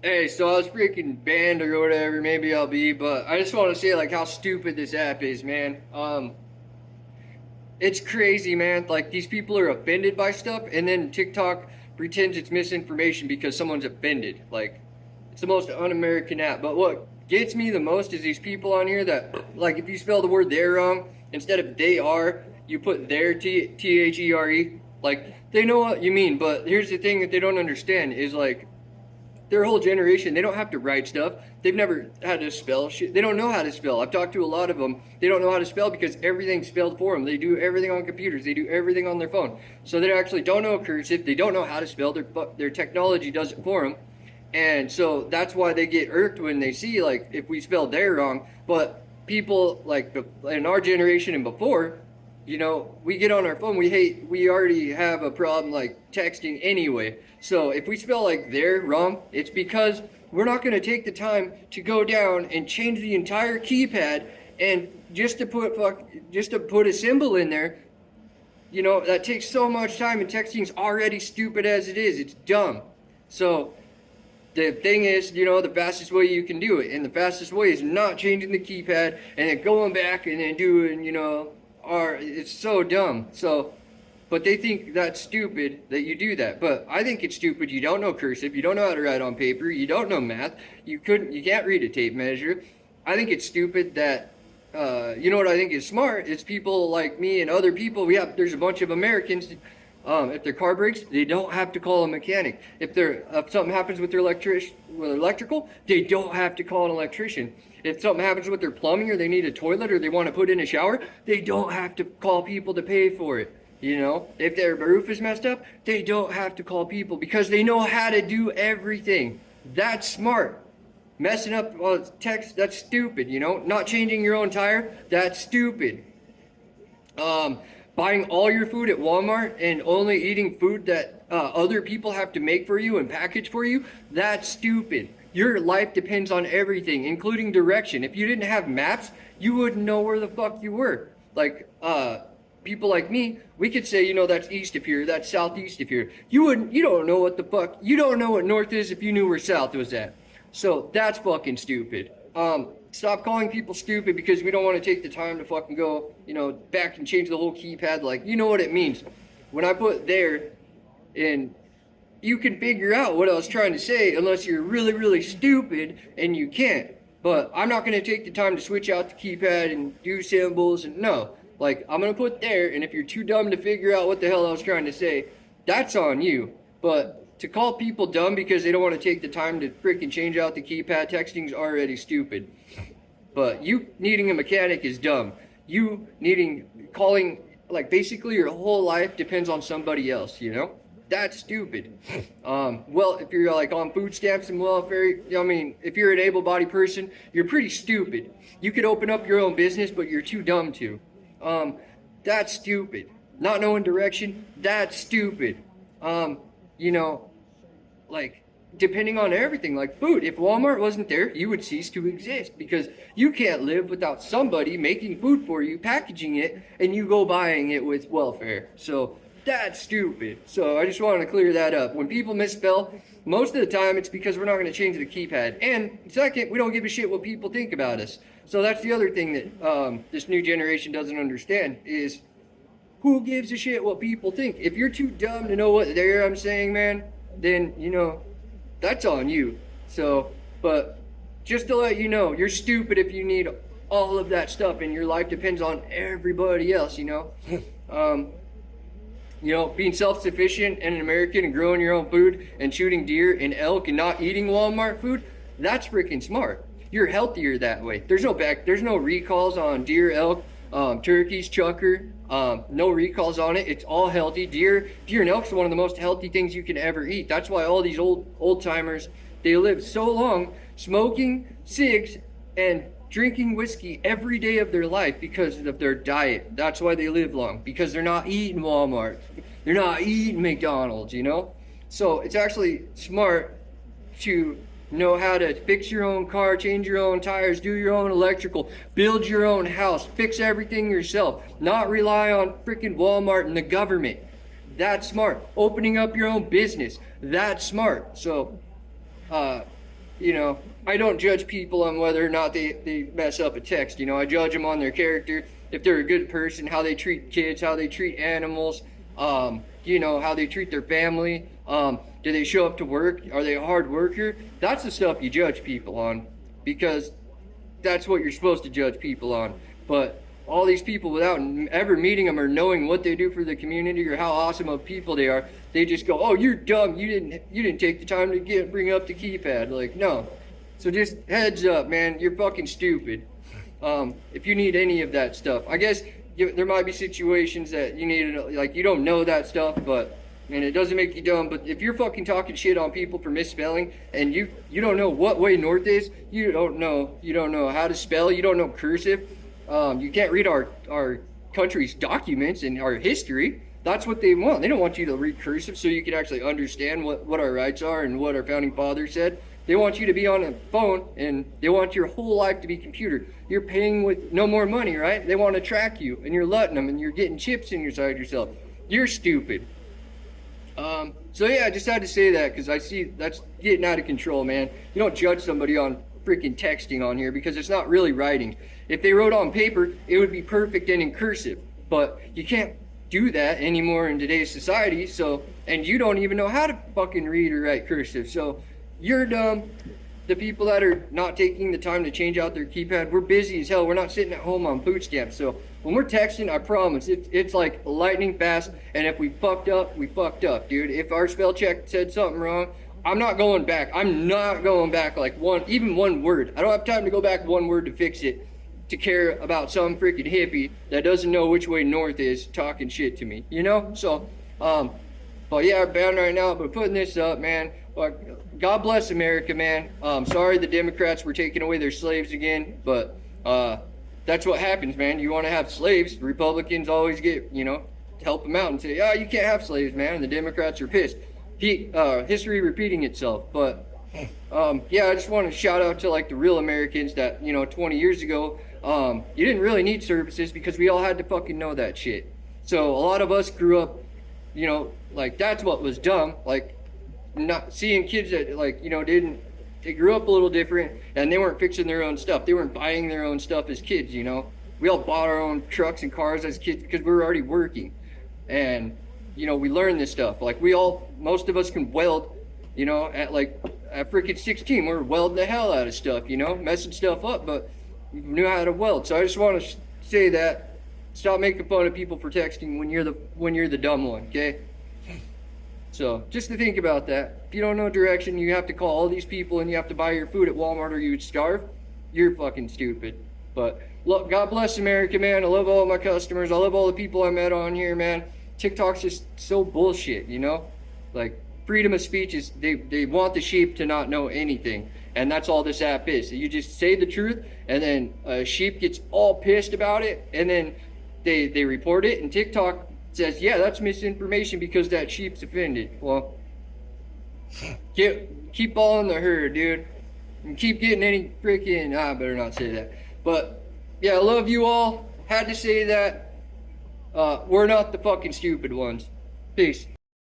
Hey, so I was freaking banned or whatever, maybe I'll be, but I just want to say like how stupid this app is, man. It's crazy, man. Like these people are offended by stuff, and then TikTok pretends it's misinformation because someone's offended. Like it's the most un-American app. But what gets me the most is these people on here that, like, if you spell the word "there" wrong, instead of "they are," you put "there" T-H-E-R-E. Like they know what you mean, but here's the thing that they don't understand is like their whole generation, they don't have to write stuff. They've never had to spell shit. They don't know how to spell. I've talked to a lot of them. They don't know how to spell because everything's spelled for them. They do everything on computers. They do everything on their phone. So they actually don't know cursive. They don't know how to spell. Their technology does it for them. And so that's why they get irked when they see, like, if we spell "there" wrong. But people, like, in our generation and before, we get on our phone, we already have a problem like texting anyway. So if we spell like "there" wrong, it's because we're not going to take the time to go down and change the entire keypad, and just to put a symbol in there. That takes so much time, and texting's already stupid as it is. It's dumb. So the thing is, the fastest way you can do it, and the fastest way is not changing the keypad and then going back and then doing, it's so dumb. So, but they think that's stupid that you do that. But I think it's stupid. You don't know cursive. You don't know how to write on paper. You don't know math. You can't read a tape measure. I think it's stupid that, what I think is smart is people like me and other people. There's a bunch of Americans. If their car breaks, they don't have to call a mechanic. If something happens with their electrical, they don't have to call an electrician. If something happens with their plumbing, or they need a toilet, or they want to put in a shower, they don't have to call people to pay for it. If their roof is messed up, they don't have to call people because they know how to do everything. That's smart. Messing up text, that's stupid. Not changing your own tire, that's stupid. Buying all your food at Walmart and only eating food that other people have to make for you and package for you, that's stupid. Your life depends on everything, including direction. If you didn't have maps, you wouldn't know where the fuck you were. Like, people like me, we could say, that's east of here, that's southeast of here. You don't know what the fuck, you don't know what north is if you knew where south was at. So that's fucking stupid. Stop calling people stupid because we don't want to take the time to fucking go, back and change the whole keypad. Like, you know what it means. When I put "there" in, you can figure out what I was trying to say unless you're really, really stupid and you can't. But I'm not going to take the time to switch out the keypad and do symbols and no. Like, I'm going to put "there," and if you're too dumb to figure out what the hell I was trying to say, that's on you. But to call people dumb because they don't want to take the time to freaking change out the keypad, texting's already stupid. But you needing a mechanic is dumb. You calling, like, basically your whole life depends on somebody else, That's stupid. Well, if you're like on food stamps and welfare, if you're an able-bodied person, you're pretty stupid. You could open up your own business, but you're too dumb to. That's stupid. Not knowing direction, that's stupid. Like, depending on everything, like food. If Walmart wasn't there, you would cease to exist because you can't live without somebody making food for you, packaging it, and you go buying it with welfare. So that's stupid. So I just wanted to clear that up. When people misspell, most of the time it's because we're not going to change the keypad. And second, we don't give a shit what people think about us. So that's the other thing that this new generation doesn't understand is who gives a shit what people think? If you're too dumb to know what "there" I'm saying, man, then, that's on you. So, but just to let you know, you're stupid if you need all of that stuff and your life depends on everybody else, being self-sufficient and an American and growing your own food and shooting deer and elk and not eating Walmart food, that's freaking smart. You're healthier that way. There's no recalls on deer, elk, turkeys, chucker, no recalls on it. It's all healthy. Deer and elk's one of the most healthy things you can ever eat. That's why all these old timers, they live so long smoking cigs and drinking whiskey every day of their life because of their diet. That's why they live long, because they're not eating Walmart. They're not eating McDonald's, So it's actually smart to know how to fix your own car, change your own tires, do your own electrical, build your own house, fix everything yourself, not rely on freaking Walmart and the government. That's smart. Opening up your own business, that's smart. So, you know, I don't judge people on whether or not they mess up a text. You know, I judge them on their character, if they're a good person, how they treat kids, how they treat animals, you know, how they treat their family. Do they show up to work? Are they a hard worker? That's the stuff you judge people on, because that's what you're supposed to judge people on. But all these people, without ever meeting them or knowing what they do for the community or how awesome of people they are, they just go, "Oh, you're dumb. You didn't take the time to bring up the keypad." Like, no. So just heads up, man. You're fucking stupid. If you need any of that stuff, I guess there might be situations that you need, like, you don't know that stuff, but and it doesn't make you dumb. But if you're fucking talking shit on people for misspelling, and you don't know what way north is, you don't know how to spell, you don't know cursive, you can't read our country's documents and our history. That's what they want. They don't want you to read cursive so you can actually understand what our rights are and what our founding fathers said. They want you to be on a phone, and they want your whole life to be computer. You're paying with no more money, right? They want to track you, and you're letting them, and you're getting chips inside yourself. You're stupid. So yeah, I just had to say that because I see that's getting out of control, man. You don't judge somebody on freaking texting on here because it's not really writing. If they wrote on paper, it would be perfect and in cursive, but you can't do that anymore in today's society. So, and you don't even know how to fucking read or write cursive. So you're dumb. The people that are not taking the time to change out their keypad, we're busy as hell. We're not sitting at home on boot camp. So when we're texting, I promise, it's like lightning fast. And if we fucked up, we fucked up, dude. If our spell check said something wrong, I'm not going back. I'm not going back like even one word. I don't have time to go back one word to fix it, to care about some freaking hippie that doesn't know which way north is talking shit to me, you know? So, but yeah, I'm banned right now, but putting this up, man. God bless America, man. Sorry the Democrats were taking away their slaves again, but that's what happens, man. You want to have slaves, Republicans always get, you know, help them out and say, "Oh, you can't have slaves, man," and the Democrats are pissed. History repeating itself. But yeah, I just want to shout out to like the real Americans that, you know, 20 years ago, you didn't really need services because we all had to fucking know that shit. So a lot of us grew up, you know, like that's what was dumb. Like not seeing kids that, like, you know, they grew up a little different and they weren't fixing their own stuff. They weren't buying their own stuff as kids, you know. We all bought our own trucks and cars as kids because we were already working. And, you know, we learned this stuff. Like most of us can weld, you know, at freaking 16, we're welding the hell out of stuff, you know, messing stuff up, but we knew how to weld. So I just want to say that, stop making fun of people for texting when you're the dumb one, okay? So just to think about that. If you don't know direction, you have to call all these people and you have to buy your food at Walmart or you would starve. You're fucking stupid. But look, God bless America, man. I love all my customers. I love all the people I met on here, man. TikTok's just so bullshit, you know? Like, freedom of speech is, they want the sheep to not know anything. And that's all this app is. You just say the truth, and then a sheep gets all pissed about it, and then they report it, and TikTok says, yeah, that's misinformation because that sheep's offended. Well, keep following the herd, dude. And keep getting any freaking, I better not say that. But, yeah, I love you all. Had to say that. We're not the fucking stupid ones. Peace.